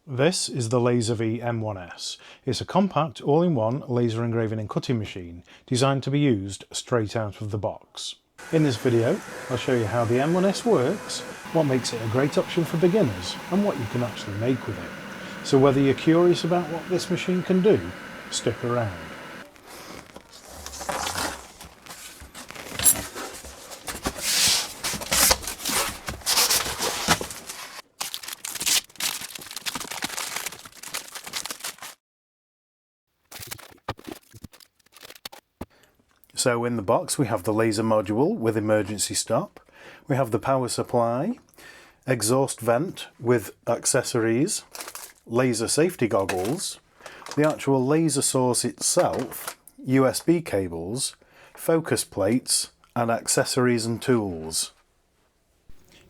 This is the Laservii M1S. It's a compact, all-in-one laser engraving and cutting machine designed to be used straight out of the box. In this video, I'll show you how the M1S works, what makes it a great option for beginners, and what you can actually make with it. So whether you're curious about what this machine can do, stick around. So in the box we have the laser module with emergency stop, we have the power supply, exhaust vent with accessories, laser safety goggles, the actual laser source itself, USB cables, focus plates and accessories and tools.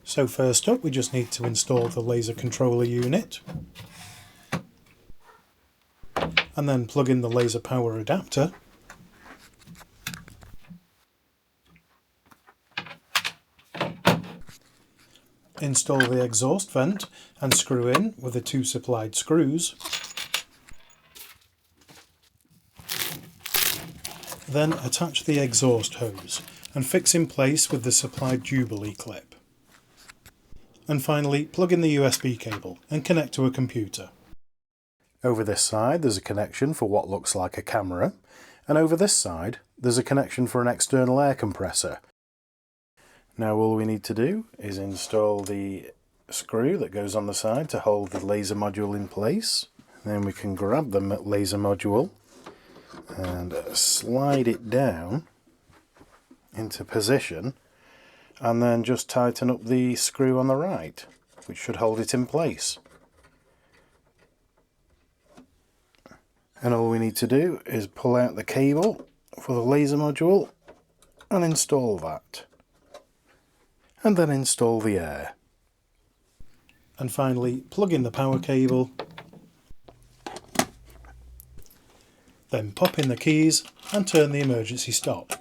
So first up we just need to install the laser controller unit and then plug in the laser power adapter. Install the exhaust vent and screw in with the two supplied screws. Then attach the exhaust hose and fix in place with the supplied Jubilee clip. And finally plug in the USB cable and connect to a computer. Over this side there's a connection for what looks like a camera, and over this side there's a connection for an external air compressor. Now all we need to do is install the screw that goes on the side to hold the laser module in place. Then we can grab the laser module and slide it down into position and then just tighten up the screw on the right, which should hold it in place. And all we need to do is pull out the cable for the laser module and install that. And then install the air. And finally plug in the power cable, then pop in the keys and turn the emergency stop.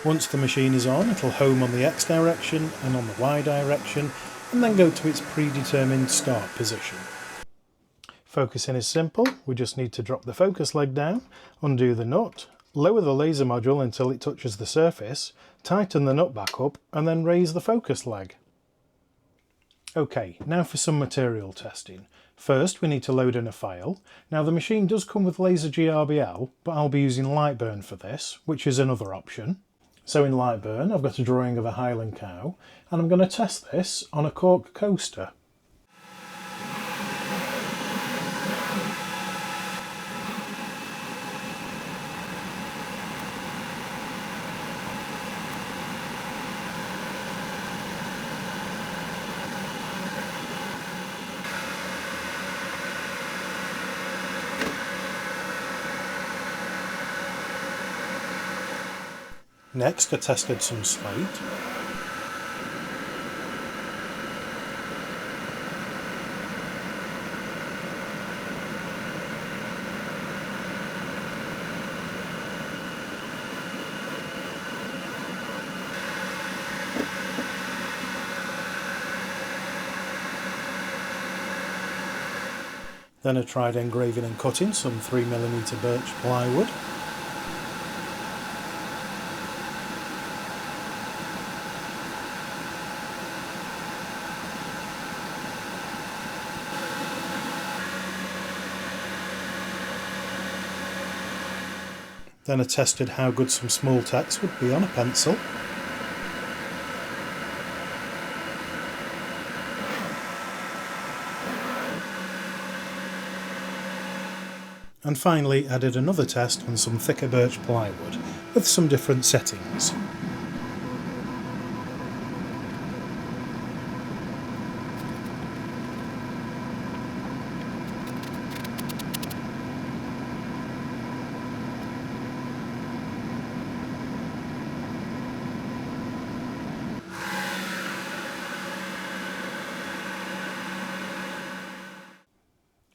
Once the machine is on, it'll home on the X direction and on the Y direction and then go to its predetermined start position. Focusing is simple. We just need to drop the focus leg down, undo the nut, lower the laser module until it touches the surface, tighten the nut back up and then raise the focus leg. Okay, now for some material testing. First we need to load in a file. Now the machine does come with laser GRBL, but I'll be using Lightburn for this, which is another option. So in Lightburn I've got a drawing of a Highland cow and I'm going to test this on a cork coaster. Next I tested some slate. Then I tried engraving and cutting some 3mm birch plywood. Then I tested how good some small text would be on a pencil. And finally I did another test on some thicker birch plywood with some different settings.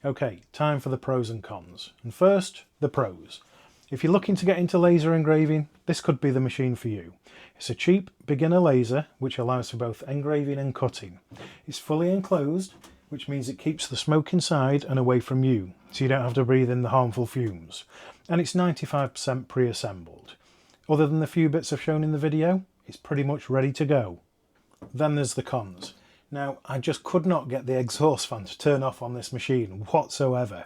Okay, time for the pros and cons. And first, the pros. If you're looking to get into laser engraving, this could be the machine for you. It's a cheap beginner laser which allows for both engraving and cutting. It's fully enclosed which means it keeps the smoke inside and away from you, so you don't have to breathe in the harmful fumes. And it's 95% pre-assembled. Other than the few bits I've shown in the video, it's pretty much ready to go. Then there's the cons. Now, I just could not get the exhaust fan to turn off on this machine whatsoever.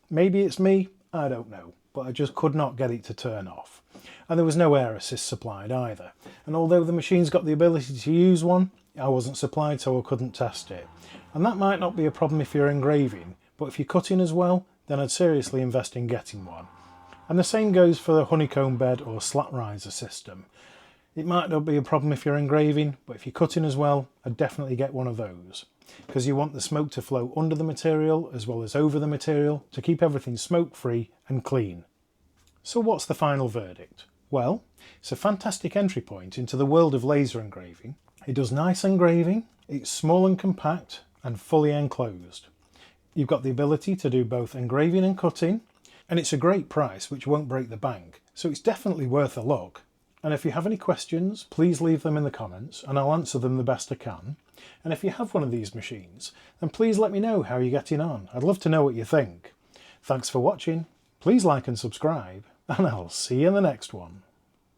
Maybe it's me, I don't know, but I just could not get it to turn off. And there was no air assist supplied either. And although the machine's got the ability to use one, I wasn't supplied, so I couldn't test it. And that might not be a problem if you're engraving, but if you're cutting as well, then I'd seriously invest in getting one. And the same goes for the honeycomb bed or slat riser system. It might not be a problem if you're engraving, but if you're cutting as well, I'd definitely get one of those. Because you want the smoke to flow under the material as well as over the material to keep everything smoke free and clean. So what's the final verdict? Well, it's a fantastic entry point into the world of laser engraving. It does nice engraving, it's small and compact and fully enclosed. You've got the ability to do both engraving and cutting, and it's a great price which won't break the bank, so it's definitely worth a look. And if you have any questions, please leave them in the comments and I'll answer them the best I can. And if you have one of these machines, then please let me know how you're getting on. I'd love to know what you think. Thanks for watching, please like and subscribe, and I'll see you in the next one.